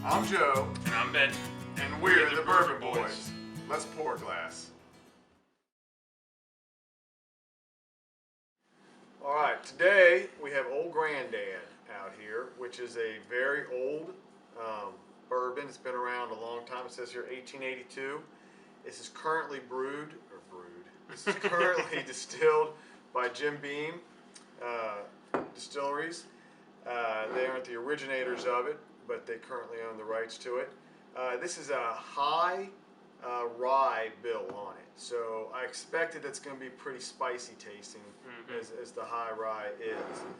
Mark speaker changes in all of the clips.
Speaker 1: I'm Joe.
Speaker 2: And I'm Ben.
Speaker 1: And we're the Bourbon Boys. Let's pour a glass. All right, today we have Old Granddad out here, which is a very old bourbon. It's been around a long time. It says here 1882. This is currently This is currently distilled by Jim Beam Distilleries. They aren't the originators of it, but they currently own the rights to it. This is a high rye bill on it, so I expected it's going to be pretty spicy tasting as the high rye is.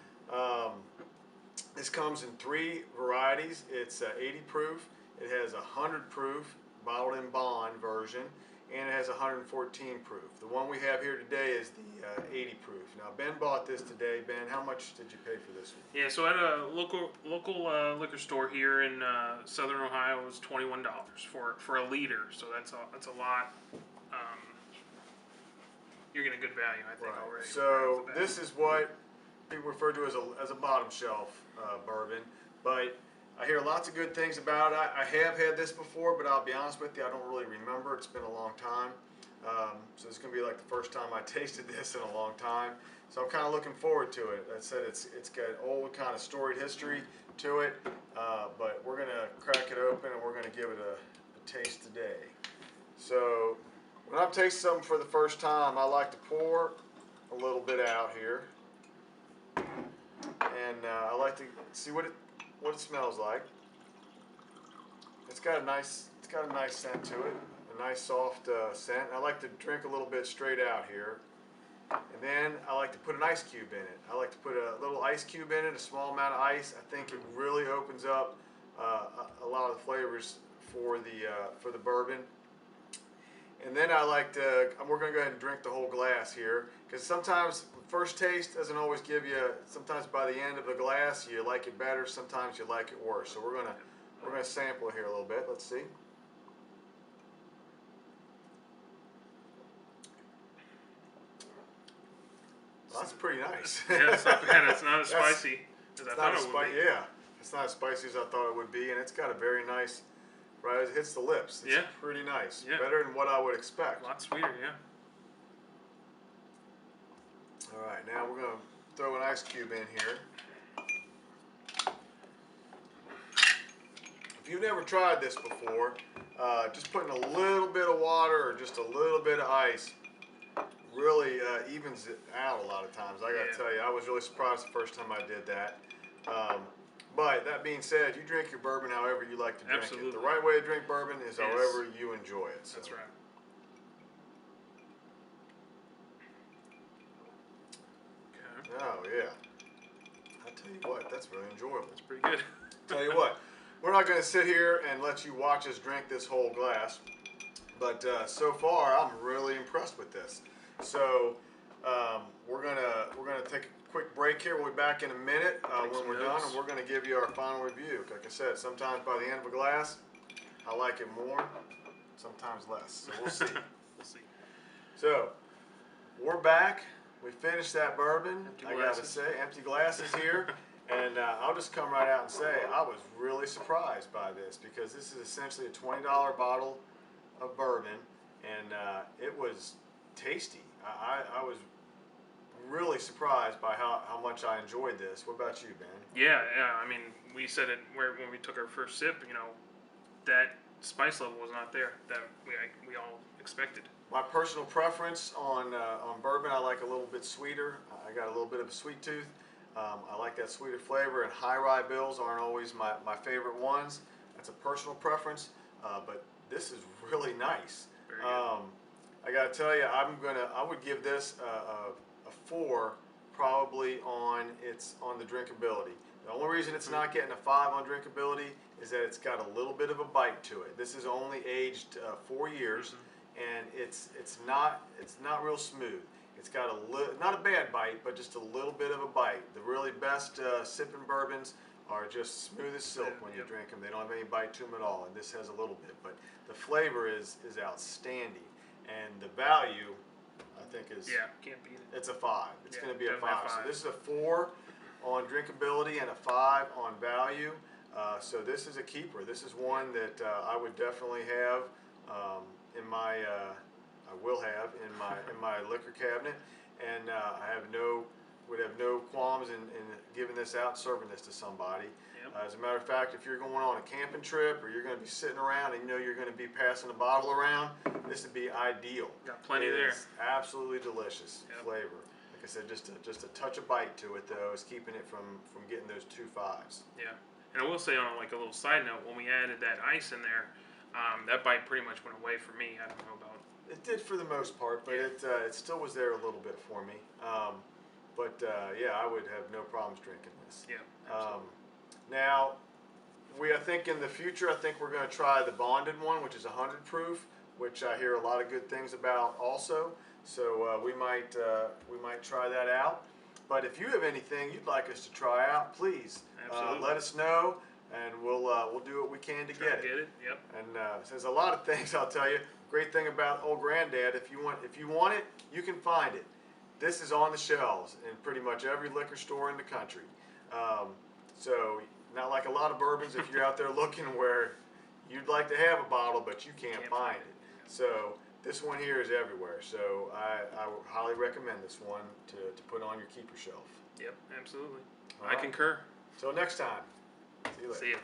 Speaker 1: This comes in 3 varieties. It's 80 proof, it has 100 proof bottled in bond version, and it has 114 proof. The one we have here today is the 80 proof. Now Ben bought this today. Ben, how much did you pay for this one?
Speaker 2: Yeah, so at a local liquor store here in Southern Ohio, it was $21 for a liter. So that's a lot. You're getting good value, I think, already.
Speaker 1: So this is what people refer to as a bottom shelf bourbon, but I hear lots of good things about it. I have had this before, but I'll be honest with you, I don't really remember. It's been a long time. So it's going to be like the first time I tasted this in a long time. So I'm kind of looking forward to it. I said it's got old kind of storied history to it, but we're going to crack it open and we're going to give it a taste today. So when I'm tasting something for the first time, I like to pour a little bit out here, and I like to see what it smells like. It's got a nice scent to it, a nice soft scent. I like to drink a little bit straight out here, and then I like to put an ice cube in it. I like to put a little ice cube in it, a small amount of ice. I think it really opens up a lot of the flavors for the bourbon. And then we're going to go ahead and drink the whole glass here, because sometimes first taste doesn't always give you, sometimes by the end of the glass you like it better, sometimes you like it worse. So we're going to sample it here a little bit. Let's see. Well, that's pretty nice.
Speaker 2: Yeah, it's not bad. It's not as spicy as I thought it would be.
Speaker 1: Yeah, it's not as spicy as I thought it would be, and it's got a very nice, right, it hits the lips. It's pretty nice.
Speaker 2: Yeah.
Speaker 1: Better than what I would expect.
Speaker 2: A lot sweeter, yeah.
Speaker 1: All right, now we're going to throw an ice cube in here. If you've never tried this before, just putting a little bit of water or just a little bit of ice really evens it out a lot of times. I got to tell you, I was really surprised the first time I did that. But that being said, you drink your bourbon however you like to drink it. The right way to drink bourbon is however you enjoy it. So.
Speaker 2: That's right.
Speaker 1: Oh, yeah. I tell you what, that's really enjoyable.
Speaker 2: That's pretty good.
Speaker 1: Tell you what, we're not going to sit here and let you watch us drink this whole glass, but so far I'm really impressed with this. So we're gonna take a quick break here. We'll be back in a minute when we're done, and we're going to give you our final review. Like I said, sometimes by the end of a glass, I like it more, sometimes less. So we'll see.
Speaker 2: We'll see.
Speaker 1: So we're back. We finished that bourbon.
Speaker 2: Empty
Speaker 1: I gotta say, empty glasses here, and I'll just come right out and say I was really surprised by this, because this is essentially a $20 bottle of bourbon, and it was tasty. I was really surprised by how much I enjoyed this. What about you, Ben?
Speaker 2: Yeah. I mean, we said it when we took our first sip. You know, that spice level was not there that we all expected.
Speaker 1: My personal preference on bourbon, I like a little bit sweeter. I got a little bit of a sweet tooth. I like that sweeter flavor, and high rye bills aren't always my favorite ones. That's a personal preference, but this is really nice.
Speaker 2: Very good.
Speaker 1: I got to tell you, I would give this a 4 probably on the drinkability. The only reason it's not getting a 5 on drinkability is that it's got a little bit of a bite to it. This is only aged 4 years. And it's not real smooth. It's got not a bad bite, but just a little bit of a bite. The really best sipping bourbons are just smooth as silk when you drink them. They don't have any bite to them at all, and this has a little bit. But the flavor is outstanding, and the value, I think, is
Speaker 2: can't beat it.
Speaker 1: It's a 5. It's going to be a 5.
Speaker 2: A 5.
Speaker 1: So this is a 4 on drinkability and a 5 on value. So this is a keeper. This is one that I would definitely have in my. I will have in my liquor cabinet, and would have no qualms in giving this out, and serving this to somebody.
Speaker 2: Yep.
Speaker 1: As a matter of fact, if you're going on a camping trip or you're going to be sitting around and you know you're going to be passing a bottle around, this would be ideal.
Speaker 2: Got plenty
Speaker 1: It
Speaker 2: there.
Speaker 1: is absolutely delicious
Speaker 2: Yep.
Speaker 1: flavor. Like I said, just a touch of bite to it though is keeping it from getting those 2 5s.
Speaker 2: Yeah. And I will say on like a little side note, when we added that ice in there, that bite pretty much went away for me. I don't know about.
Speaker 1: It did for the most part, but
Speaker 2: Yeah.
Speaker 1: it still was there a little bit for me. Yeah, I would have no problems drinking this.
Speaker 2: Yeah. Absolutely.
Speaker 1: Now, I think in the future, I think we're going to try the bonded one, which is 100 proof, which I hear a lot of good things about also. So we might try that out. But if you have anything you'd like us to try out, please let us know, and we'll do what we can to
Speaker 2: Try
Speaker 1: get
Speaker 2: to
Speaker 1: it.
Speaker 2: get it. Yep.
Speaker 1: And there's a lot of things I'll tell you. Great thing about old granddad, if you want it, you can find it. This is on the shelves in pretty much every liquor store in the country. So not like a lot of bourbons if you're out there looking where you'd like to have a bottle but you can't find it. So this one here is everywhere. So I highly recommend this one to put on your keeper shelf.
Speaker 2: Yep. Absolutely.
Speaker 1: All
Speaker 2: I
Speaker 1: right.
Speaker 2: concur.
Speaker 1: Till next time. See you later.
Speaker 2: See ya.